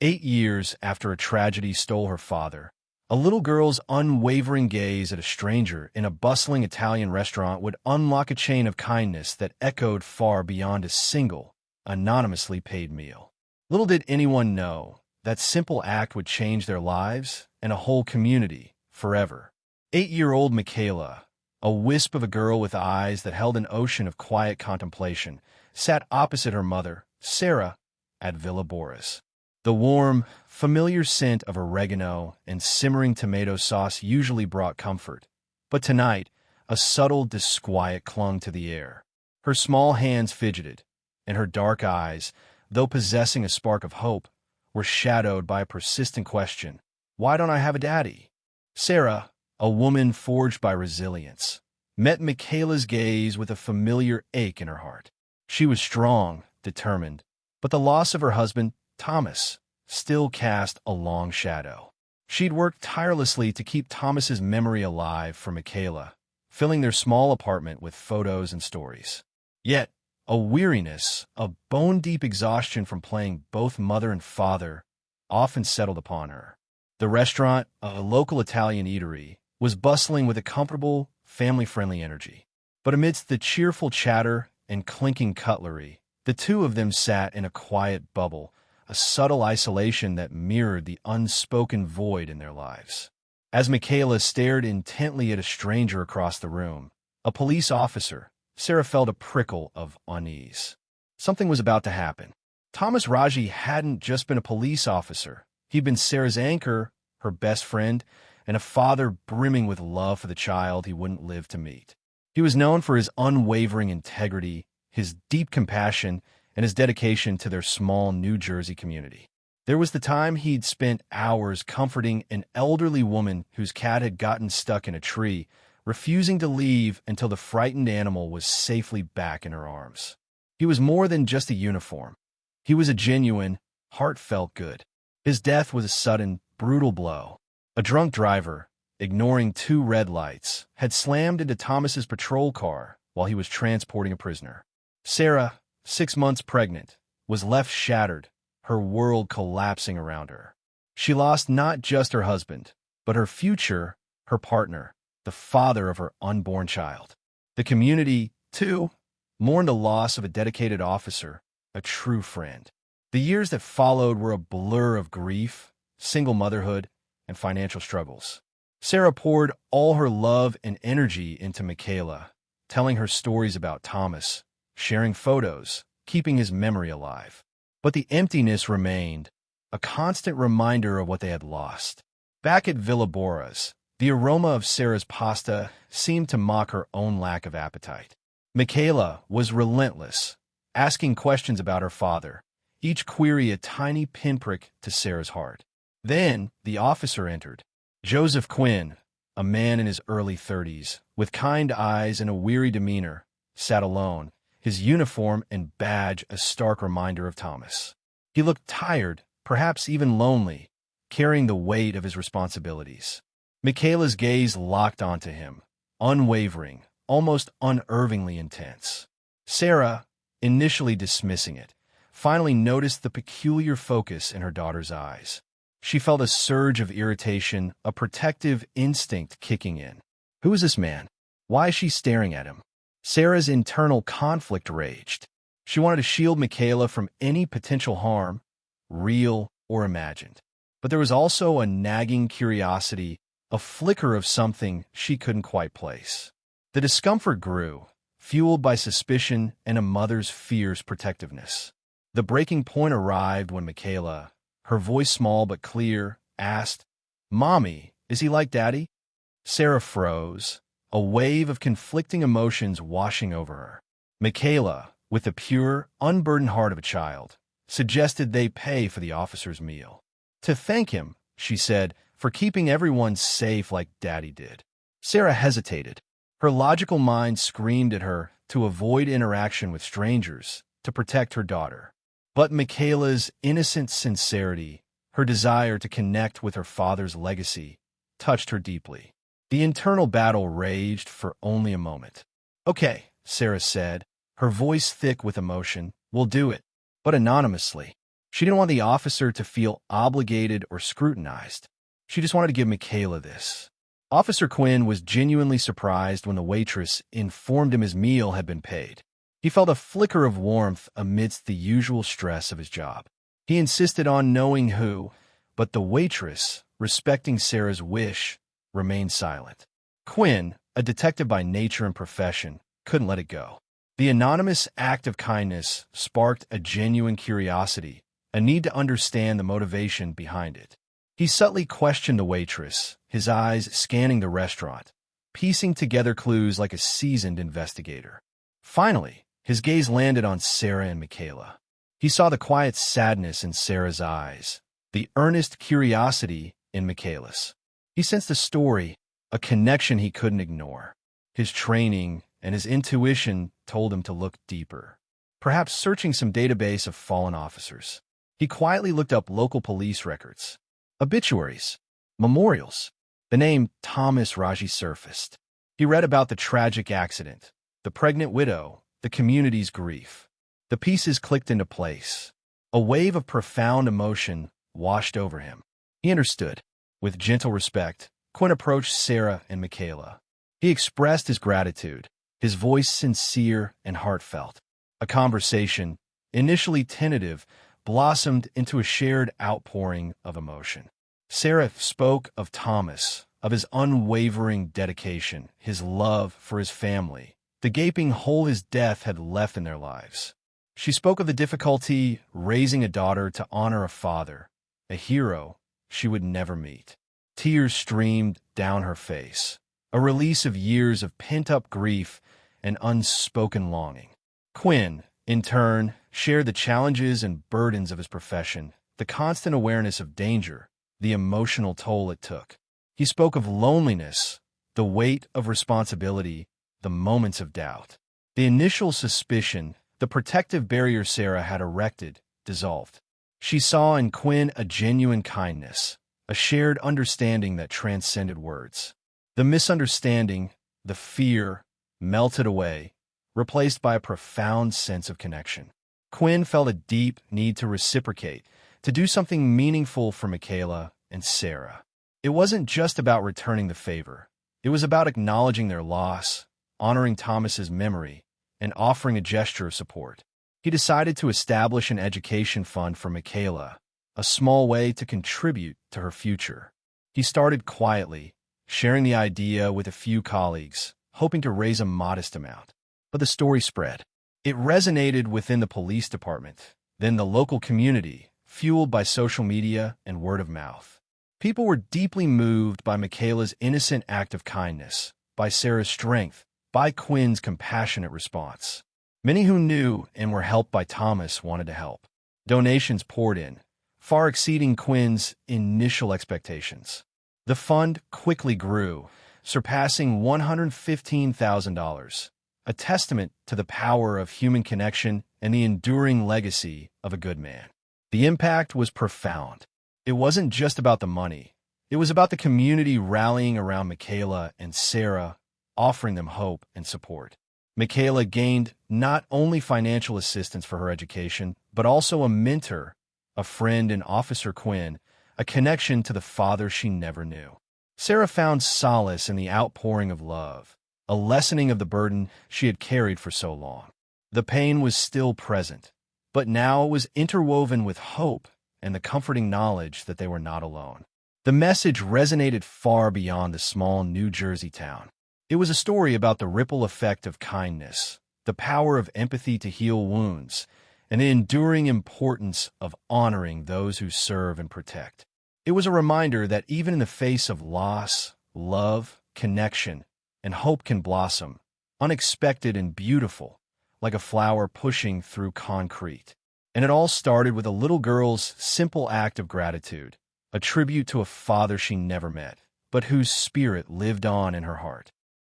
8 years after a tragedy stole her father, a little girl's unwavering gaze at a stranger in a bustling Italian restaurant would unlock a chain of kindness that echoed far beyond a single, anonymously paid meal. Little did anyone know that simple act would change their lives and a whole community forever. 8-year-old Mikaela, a wisp of a girl with eyes that held an ocean of quiet contemplation, sat opposite her mother, Sarah, at Villa Boraz. The warm, familiar scent of oregano and simmering tomato sauce usually brought comfort, but tonight, a subtle disquiet clung to the air. Her small hands fidgeted, and her dark eyes, though possessing a spark of hope, were shadowed by a persistent question: "Why don't I have a daddy?" Sarah, a woman forged by resilience, met Mikaela's gaze with a familiar ache in her heart. She was strong, determined, but the loss of her husband, Thomas, still cast a long shadow. She'd worked tirelessly to keep Thomas's memory alive for Mikaela, filling their small apartment with photos and stories. Yet, a weariness, a bone-deep exhaustion from playing both mother and father, often settled upon her. The restaurant, a local Italian eatery, was bustling with a comfortable, family-friendly energy. But amidst the cheerful chatter and clinking cutlery, the two of them sat in a quiet bubble, a subtle isolation that mirrored the unspoken void in their lives. As Mikaela stared intently at a stranger across the room, a police officer, Sarah felt a prickle of unease. Something was about to happen. Thomas Raji hadn't just been a police officer. He'd been Sarah's anchor, her best friend, and a father brimming with love for the child he wouldn't live to meet. He was known for his unwavering integrity, his deep compassion, and his dedication to their small New Jersey community. There was the time he'd spent hours comforting an elderly woman whose cat had gotten stuck in a tree, refusing to leave until the frightened animal was safely back in her arms. He was more than just a uniform. He was a genuine, heartfelt good. His death was a sudden, brutal blow. A drunk driver, ignoring 2 red lights, had slammed into Thomas's patrol car while he was transporting a prisoner. Sarah, 6 months pregnant, was left shattered, her world collapsing around her. She lost not just her husband, but her future, her partner, the father of her unborn child. The community, too, mourned the loss of a dedicated officer, a true friend. The years that followed were a blur of grief, single motherhood, and financial struggles. Sarah poured all her love and energy into Mikaela, telling her stories about Thomas, sharing photos, keeping his memory alive. But the emptiness remained, a constant reminder of what they had lost. Back at Villa Boraz, the aroma of Sarah's pasta seemed to mock her own lack of appetite. Mikaela was relentless, asking questions about her father, each query a tiny pinprick to Sarah's heart. Then the officer entered. Joseph Quinn, a man in his early 30s, with kind eyes and a weary demeanor, sat alone, his uniform and badge a stark reminder of Thomas. He looked tired, perhaps even lonely, carrying the weight of his responsibilities. Mikaela's gaze locked onto him, unwavering, almost unervingly intense. Sarah, initially dismissing it, finally noticed the peculiar focus in her daughter's eyes. She felt a surge of irritation, a protective instinct kicking in. Who is this man? Why is she staring at him? Sarah's internal conflict raged. She wanted to shield Mikaela from any potential harm, real or imagined. But there was also a nagging curiosity, a flicker of something she couldn't quite place. The discomfort grew, fueled by suspicion and a mother's fierce protectiveness. The breaking point arrived when Mikaela, her voice small but clear, asked, "Mommy, is he like Daddy?" Sarah froze, a wave of conflicting emotions washing over her. Mikaela, with the pure, unburdened heart of a child, suggested they pay for the officer's meal. To thank him, she said, for keeping everyone safe like Daddy did. Sarah hesitated. Her logical mind screamed at her to avoid interaction with strangers, to protect her daughter. But Mikaela's innocent sincerity, her desire to connect with her father's legacy, touched her deeply. The internal battle raged for only a moment. "Okay," Sarah said, her voice thick with emotion, "we'll do it, but anonymously." She didn't want the officer to feel obligated or scrutinized. She just wanted to give Mikaela this. Officer Quinn was genuinely surprised when the waitress informed him his meal had been paid. He felt a flicker of warmth amidst the usual stress of his job. He insisted on knowing who, but the waitress, respecting Sarah's wish, remained silent. Quinn, a detective by nature and profession, couldn't let it go. The anonymous act of kindness sparked a genuine curiosity, a need to understand the motivation behind it. He subtly questioned the waitress, his eyes scanning the restaurant, piecing together clues like a seasoned investigator. Finally, his gaze landed on Sarah and Mikaela. He saw the quiet sadness in Sarah's eyes, the earnest curiosity in Mikaela's. He sensed a story, a connection he couldn't ignore. His training and his intuition told him to look deeper, perhaps searching some database of fallen officers. He quietly looked up local police records, obituaries, memorials. The name Thomas Raji surfaced. He read about the tragic accident, the pregnant widow, the community's grief. The pieces clicked into place. A wave of profound emotion washed over him. He understood. With gentle respect, Quinn approached Sarah and Mikaela. He expressed his gratitude, his voice sincere and heartfelt. A conversation, initially tentative, blossomed into a shared outpouring of emotion. Sarah spoke of Thomas, of his unwavering dedication, his love for his family, the gaping hole his death had left in their lives. She spoke of the difficulty raising a daughter to honor a father, a hero she would never meet. Tears streamed down her face, a release of years of pent-up grief and unspoken longing. Quinn, in turn, shared the challenges and burdens of his profession, the constant awareness of danger, the emotional toll it took. He spoke of loneliness, the weight of responsibility, the moments of doubt. The initial suspicion, the protective barrier Sarah had erected, dissolved. She saw in Quinn a genuine kindness, a shared understanding that transcended words. The misunderstanding, the fear, melted away, replaced by a profound sense of connection. Quinn felt a deep need to reciprocate, to do something meaningful for Mikaela and Sarah. It wasn't just about returning the favor. It was about acknowledging their loss, honoring Thomas's memory, and offering a gesture of support. He decided to establish an education fund for Mikaela, a small way to contribute to her future. He started quietly, sharing the idea with a few colleagues, hoping to raise a modest amount. But the story spread. It resonated within the police department, then the local community, fueled by social media and word of mouth. People were deeply moved by Mikaela's innocent act of kindness, by Sarah's strength, by Quinn's compassionate response. Many who knew and were helped by Thomas wanted to help. Donations poured in, far exceeding Quinn's initial expectations. The fund quickly grew, surpassing $115,000, a testament to the power of human connection and the enduring legacy of a good man. The impact was profound. It wasn't just about the money. It was about the community rallying around Mikaela and Sarah, offering them hope and support. Mikaela gained not only financial assistance for her education, but also a mentor, a friend in Officer Quinn, a connection to the father she never knew. Sarah found solace in the outpouring of love, a lessening of the burden she had carried for so long. The pain was still present, but now it was interwoven with hope and the comforting knowledge that they were not alone. The message resonated far beyond the small New Jersey town. It was a story about the ripple effect of kindness, the power of empathy to heal wounds, and the enduring importance of honoring those who serve and protect. It was a reminder that even in the face of loss, love, connection, and hope can blossom, unexpected and beautiful, like a flower pushing through concrete. And it all started with a little girl's simple act of gratitude, a tribute to a father she never met, but whose spirit lived on in her heart.